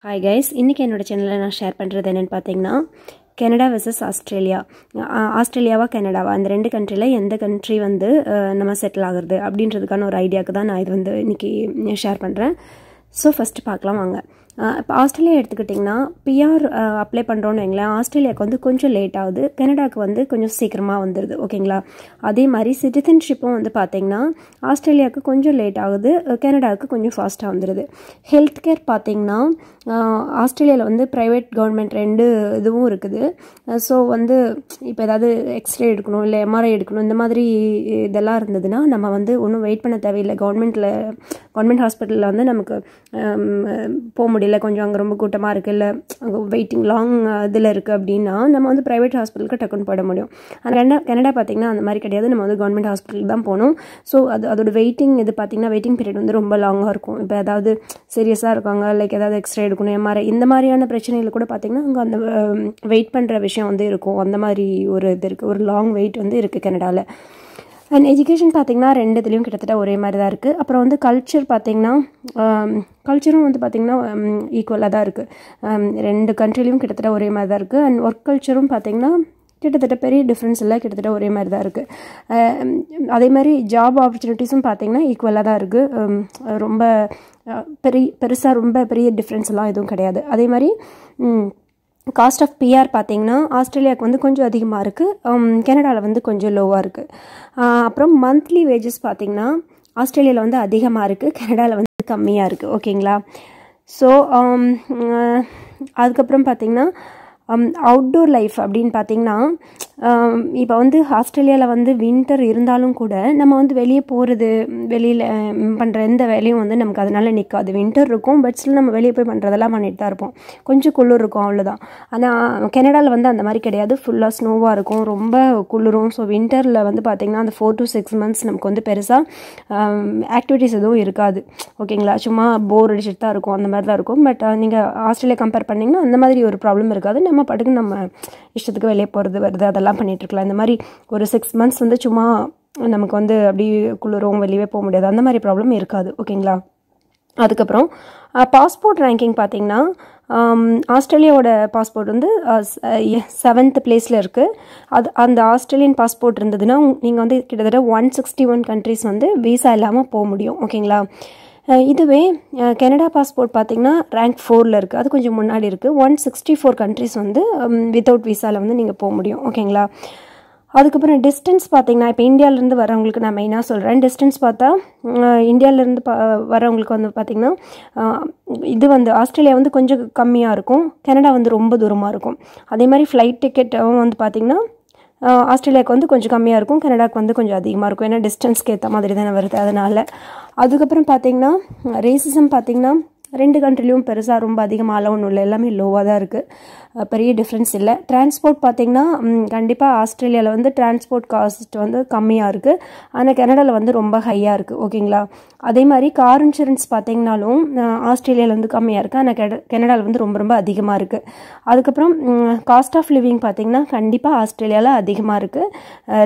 Hi guys, இன்றைக்கி என்னோடய சேனலில் நான் ஷேர் பண்ணுறது என்னென்னு பார்த்தீங்கன்னா, கனடா வெர்சஸ் ஆஸ்திரேலியா. ஆஸ்திரேலியாவா கனடாவா அந்த ரெண்டு கண்ட்ரியில் எந்த கண்ட்ரி வந்து நம்ம செட்டில் ஆகுறது அப்படின்றதுக்கான ஒரு ஐடியாவுக்கு தான் நான் இது வந்து இன்றைக்கி ஷேர் பண்ணுறேன். ஸோ ஃபஸ்ட்டு பார்க்கலாம் வாங்க. இப்போ ஆஸ்திரேலியா எடுத்துக்கிட்டிங்கன்னா பிஆர் அப்ளை பண்ணுறோன்னு வைங்களேன், ஆஸ்திரேலியாவுக்கு வந்து கொஞ்சம் லேட் ஆகுது, கனடாவுக்கு வந்து கொஞ்சம் சீக்கிரமாக வந்துடுது. ஓகேங்களா? அதே மாதிரி சிட்டிசன்ஷிப்பும் வந்து பார்த்திங்கன்னா ஆஸ்திரேலியாவுக்கு கொஞ்சம் லேட் ஆகுது, கனடாவுக்கு கொஞ்சம் ஃபாஸ்ட்டாக வந்துடுது. ஹெல்த் கேர் பார்த்திங்கன்னா ஆஸ்திரேலியாவில் வந்து ப்ரைவேட் கவர்மெண்ட் ரெண்டு இதுவும் இருக்குது. ஸோ வந்து இப்போ ஏதாவது எக்ஸ்ரே எடுக்கணும் இல்லை எம்ஆர்ஐ எடுக்கணும் இந்த மாதிரி இதெல்லாம் இருந்ததுன்னா நம்ம வந்து ஒன்றும் வெயிட் பண்ண தேவையில்லை. கவர்மெண்ட் ஹாஸ்பிட்டலில் வந்து நமக்கு போக முடியல, கொஞ்சம் அங்கே ரொம்ப கூட்டமாக இருக்குது, இல்லை அங்கே வெயிட்டிங் லாங் இதில் இருக்குது அப்படின்னா நம்ம வந்து ப்ரைவேட் ஹாஸ்பிட்டலுக்கு டக்குன்னு போட முடியும். கனடா பார்த்திங்கன்னா அந்த மாதிரி கிடையாது, நம்ம வந்து கவர்மெண்ட் ஹாஸ்பிட்டலுக்கு தான் போகணும். ஸோ அதோட வெயிட்டிங் இது பார்த்திங்கன்னா வெயிட்டிங் பீரியட் வந்து ரொம்ப லாங்காக இருக்கும். இப்போ ஏதாவது சீரியஸாக இருக்காங்க, லைக் ஏதாவது எக்ஸ்ரே எடுக்கணும், எம்ஆர்ஐ இந்த மாதிரியான பிரச்சனைகள் கூட பார்த்திங்கன்னா அங்கே அந்த வெயிட் பண்ணுற விஷயம் வந்து இருக்கும். அந்த மாதிரி ஒரு இது இருக்குது, ஒரு லாங் வெயிட் வந்து இருக்குது கனடாவில். அண்ட் எஜுகேஷன் பார்த்திங்கன்னா ரெண்டு இதுலேயும் கிட்டத்தட்ட ஒரே மாதிரி தான் இருக்குது. அப்புறம் வந்து கல்ச்சர் பார்த்திங்கன்னா கல்ச்சரும் வந்து பார்த்திங்கன்னா ஈக்குவலாக தான் இருக்குது. ரெண்டு கண்ட்ரிலையும் கிட்டத்தட்ட ஒரே மாதிரி தான் இருக்குது. அண்ட் ஒர்க் கல்ச்சரும் பார்த்திங்கன்னா கிட்டத்தட்ட பெரிய டிஃப்ரென்ஸ் இல்லை, கிட்டத்தட்ட ஒரே மாதிரி தான் இருக்குது. அதே மாதிரி ஜாப் ஆப்பர்ச்சுனிட்டிஸும் பார்த்திங்கன்னா ஈக்குவலாக தான் இருக்குது. ரொம்ப பெருசாக ரொம்ப பெரிய டிஃப்ரென்ஸ்லாம் எதுவும் கிடையாது. அதே மாதிரி காஸ்ட் ஆஃப் பிஆர் பார்த்திங்கன்னா ஆஸ்திரேலியாவுக்கு வந்து கொஞ்சம் அதிகமாக இருக்குது, கனடாவில் வந்து கொஞ்சம் லோவாக இருக்குது. அப்புறம் மந்த்லி வேஜஸ் பார்த்திங்கன்னா ஆஸ்திரேலியாவில் வந்து அதிகமாக இருக்குது, கனடாவில் வந்து கம்மியாக இருக்குது. ஓகேங்களா? ஸோ அதுக்கப்புறம் பார்த்திங்கன்னா அவுட்டோர் லைஃப் அப்படின்னு பார்த்திங்கன்னா இப்போ வந்து ஆஸ்திரேலியாவில் வந்து வின்டர் இருந்தாலும் கூட நம்ம வந்து வெளியே போகிறது, வெளியில் பண்ணுற எந்த வேலையும் வந்து நமக்கு அதனால் நிற்காது. வின்டர் இருக்கும், பட் ஸ்டில் நம்ம வெளியே போய் பண்ணுறதெல்லாம் பண்ணிட்டு தான் இருப்போம். கொஞ்சம் குளிர் இருக்கும், அவ்வளோதான். ஆனால் கனடாவில் வந்து அந்த மாதிரி கிடையாது, ஃபுல்லாக ஸ்னோவாக இருக்கும், ரொம்ப குளிரும். ஸோ வின்டரில் வந்து பார்த்திங்கன்னா அந்த 4 to 6 months நமக்கு வந்து பெருசாக ஆக்டிவிட்டீஸ் எதுவும் இருக்காது. ஓகேங்களா? சும்மா போர் அடிச்சுட்டு தான் இருக்கும், அந்த மாதிரி தான் இருக்கும். பட் நீங்கள் ஆஸ்திரேலியா கம்பேர் பண்ணிங்கன்னா அந்த மாதிரி ஒரு ப்ராப்ளம் இருக்காது. நம்ம படுக்கு நம்ம இஷ்டத்துக்கு வெளியே போகிறது வருது அதெல்லாம் பண்ணிகிட்ருக்கலாம். இந்த மாதிரி ஒரு 6 months வந்து சும்மா நமக்கு வந்து அப்படி குளிரும், வெளியே போக முடியாது, அந்த மாதிரி ப்ராப்ளம் இருக்காது. ஓகேங்களா? அதுக்கப்புறம் பாஸ்போர்ட் ரேங்கிங் பார்த்திங்கன்னா ஆஸ்திரேலியாவோட பாஸ்போர்ட் வந்து 7th பிளேஸில் இருக்குது. அந்த ஆஸ்திரேலியன் பாஸ்போர்ட் இருந்ததுன்னா நீங்கள் வந்து கிட்டத்தட்ட 161 countries வந்து விசா இல்லாமல் போக முடியும். ஓகேங்களா? இதுவே கனடா பாஸ்போர்ட் பார்த்திங்கன்னா ரேங்க் 4ல் இருக்குது, அது கொஞ்சம் முன்னாடி இருக்குது. 164 countries வந்து வித்தவுட் விசாவில் வந்து நீங்கள் போக முடியும். ஓகேங்களா? அதுக்கப்புறம் டிஸ்டன்ஸ் பார்த்திங்கன்னா இப்போ இந்தியாவிலேருந்து வரவங்களுக்கு நான் மெயினாக சொல்கிறேன். டிஸ்டன்ஸ் பார்த்தா இந்தியாவிலேருந்து வரவங்களுக்கு வந்து பார்த்திங்கன்னா இது வந்து ஆஸ்திரேலியா வந்து கொஞ்சம் கம்மியாக இருக்கும், கனடா வந்து ரொம்ப தூரமாக இருக்கும். அதே மாதிரி ஃப்ளைட் டிக்கெட்டும் வந்து பார்த்திங்கன்னா ஆஸ்திரேலியாவுக்கு வந்து கொஞ்சம் கம்மியாக இருக்கும், கனடாவுக்கு வந்து கொஞ்சம் அதிகமாக இருக்கும். ஏன்னா டிஸ்டன்ஸ்க்கு ஏற்ற மாதிரி தானே வருது, அதனால். அதுக்கப்புறம் பார்த்திங்கன்னா ரேசிசம் பார்த்திங்கன்னா ரெண்டு கண்ட்ரிலையும் பெருசாக ரொம்ப அதிகமாக ஒன்றும் இல்லை, எல்லாமே லோவாக தான் இருக்குது, பெரிய டிஃப்ரென்ஸ் இல்லை. டிரான்ஸ்போர்ட் பார்த்திங்கன்னா கண்டிப்பாக ஆஸ்திரேலியாவில் வந்து டிரான்ஸ்போர்ட் காஸ்ட் வந்து கம்மியாக இருக்குது, ஆனால் கனடாவில் வந்து ரொம்ப ஹையாக இருக்குது. ஓகேங்களா? அதே மாதிரி கார் இன்சூரன்ஸ் பார்த்திங்கனாலும் ஆஸ்திரேலியாவில் வந்து கம்மியாக இருக்குது, ஆனால் கனடாவில் வந்து ரொம்ப ரொம்ப அதிகமாக இருக்குது. அதுக்கப்புறம் காஸ்ட் ஆஃப் லிவிங் பார்த்திங்கன்னா கண்டிப்பாக ஆஸ்திரேலியாவில் அதிகமாக இருக்குது.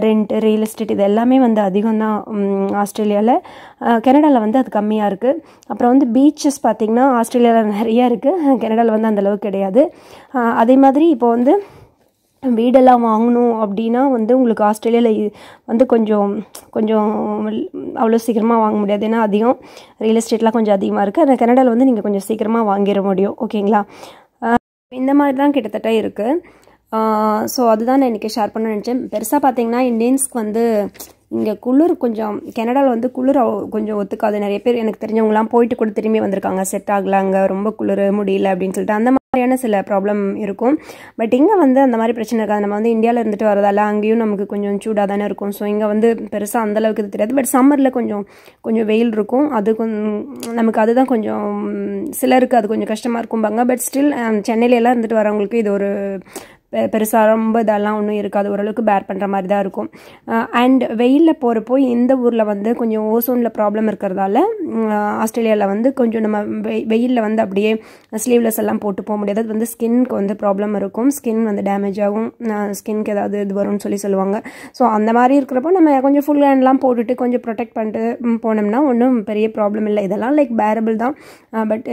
ரெண்ட், ரியல் எஸ்டேட் இது எல்லாமே வந்து அதிகம் தான் ஆஸ்திரேலியாவில், கனடாவில் வந்து அது கம்மியாக இருக்குது. அப்புறம் வந்து பீச்சஸ் பார்த்திங்கன்னா ஆஸ்திரேலியாவில் நிறையா இருக்குது, கனடாவில் வந்து அந்தளவுக்கு கிடையாது. அதே மாதிரி இப்போ வந்து வீடெல்லாம் வாங்கணும் அப்படின்னா வந்து உங்களுக்கு ஆஸ்திரேலியாவில் வந்து கொஞ்சம் அவ்வளோ சீக்கிரமாக வாங்க முடியாது, ஏன்னா அதிகம் ரியல் எஸ்டேட்லாம் கொஞ்சம் அதிகமாக இருக்குது. ஆனால் கனடாவில் வந்து நீங்கள் கொஞ்சம் சீக்கிரமாக வாங்கிட முடியும். ஓகேங்களா? இந்த மாதிரி தான் கிட்டத்தட்ட இருக்குது. ஸோ அதுதான் நான் இன்றைக்கி ஷேர் பண்ண நினச்சேன். பெருசாக பார்த்திங்கன்னா இந்தியன்ஸ்க்கு வந்து இங்கே குளிர் கொஞ்சம் கனடாவில் வந்து குளிர் கொஞ்சம் ஒத்துக்காது. நிறைய பேர் எனக்கு தெரிஞ்சவங்களாம் போயிட்டு கூட திரும்பி வந்திருக்காங்க, செட் ஆகலை, அங்கே ரொம்ப குளிர் முடியல அப்படின்னு சொல்லிட்டு அந்த மாதிரியான சில ப்ராப்ளம் இருக்கும். பட் இங்கே வந்து அந்த மாதிரி பிரச்சனை இருக்காது. நம்ம வந்து இந்தியாவில் இருந்துட்டு வரதால அங்கேயும் நமக்கு கொஞ்சம் சூடாக தானே இருக்கும். ஸோ இங்கே வந்து பெருசாக அந்தளவுக்கு இது தெரியாது. பட் சம்மரில் கொஞ்சம் வெயில் இருக்கும், அது நமக்கு அதுதான் கொஞ்சம் சிலருக்கு அது கொஞ்சம் கஷ்டமாக இருக்கும்பாங்க. பட் ஸ்டில் சென்னையில எல்லாம் இருந்துட்டு வரவங்களுக்கு இது ஒரு பெருசாக ரொம்ப இதெல்லாம் ஒன்றும் இருக்காது, ஓரளவுக்கு பேர் பண்ணுற மாதிரி தான் இருக்கும். அண்ட் வெயிலில் போகிறப்போ இந்த ஊரில் வந்து கொஞ்சம் ஓசோனில் ப்ராப்ளம் இருக்கிறதால ஆஸ்திரேலியாவில் வந்து கொஞ்சம் நம்ம வெயிலில் வந்து அப்படியே ஸ்லீவ்லெஸ் எல்லாம் போட்டு போக முடியாது. அது வந்து ஸ்கின்க்கு வந்து ப்ராப்ளம் இருக்கும், ஸ்கின் வந்து டேமேஜ் ஆகும், ஸ்கின்க்கு ஏதாவது இது வரும்னு சொல்லுவாங்க. ஸோ அந்த மாதிரி இருக்கிறப்போ நம்ம கொஞ்சம் ஃபுல் ஹேண்ட்லாம் போட்டுட்டு கொஞ்சம் ப்ரொடெக்ட் பண்ணிட்டு போனோம்னா ஒன்றும் பெரிய ப்ராப்ளம் இல்லை. இதெல்லாம் லைக் பேரபிள் தான். பட்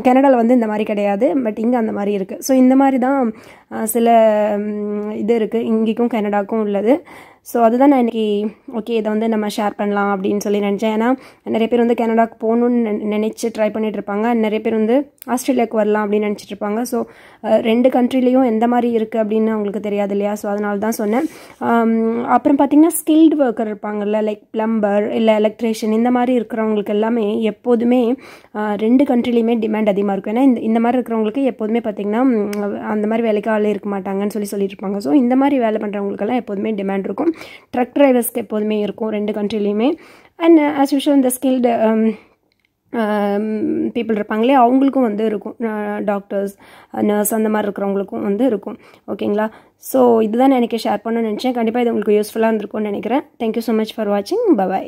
கனடாவில் வந்து இந்த மாதிரி கிடையாது, பட் இங்கே அந்த மாதிரி இருக்குது. ஸோ இந்த மாதிரி தான் சில இது இருக்குது இங்கேக்கும் கனடாக்கும் உள்ளது. ஸோ அதுதான் நான் இன்றைக்கி ஓகே இதை வந்து நம்ம ஷேர் பண்ணலாம் அப்படின்னு சொல்லி நினச்சேன். ஏன்னா நிறைய பேர் வந்து கனடாவுக்கு போகணுன்னு நினச்சி ட்ரை பண்ணிகிட்டு இருப்பாங்க, நிறைய பேர் வந்து ஆஸ்திரேலியாவுக்கு வரலாம் அப்படின்னு நினச்சிட்டு இருப்பாங்க. ஸோ ரெண்டு கண்ட்ரிலையும் எந்த மாதிரி இருக்குது அப்படின்னு அவங்களுக்கு தெரியாது இல்லையா? ஸோ அதனால தான் சொன்னேன். அப்புறம் பார்த்திங்கன்னா ஸ்கில்டு ஒர்க்கர் இருப்பாங்கல்ல, லைக் பிளம்பர் இல்லை எலக்ட்ரிஷியன், இந்த மாதிரி இருக்கிறவங்களுக்கு எல்லாமே எப்போதுமே ரெண்டு கண்ட்ரிலையுமே டிமாண்ட் அதிகமாக இருக்கும். ஏன்னா இந்த மாதிரி இருக்கிறவங்களுக்கு எப்போதுமே பார்த்திங்கன்னா அந்த மாதிரி வேலைக்கு ஆள் இருக்க மாட்டாங்கன்னு சொல்லிட்டு இருப்பாங்க. ஸோ இந்த மாதிரி வேலை பண்ணுறவங்களுக்கெல்லாம் எப்போதுமே டிமாண்ட் இருக்கும். ட்ரக் டிரைவர்ஸ்க்கு எப்போதுமே இருக்கும் ரெண்டு கண்ட்ரிலையுமே. அண்ட் ஆஸ் யூஷுவல் இந்த ஸ்கில்டு பீப்புள் இருப்பாங்களே அவங்களுக்கும் வந்து இருக்கும், டாக்டர்ஸ் நர்ஸ் அந்த மாதிரி இருக்கிறவங்களுக்கும் வந்து இருக்கும். ஓகேங்களா? ஸோ இதுதான் நான் எனக்கு ஷேர் பண்ணணும்னு நினச்சேன். கண்டிப்பாக இது உங்களுக்கு யூஸ்ஃபுல்லாக இருந்திருக்கும்னு நினைக்கிறேன். தேங்க்யூ ஸோ மச் ஃபார் வாட்சிங். பை.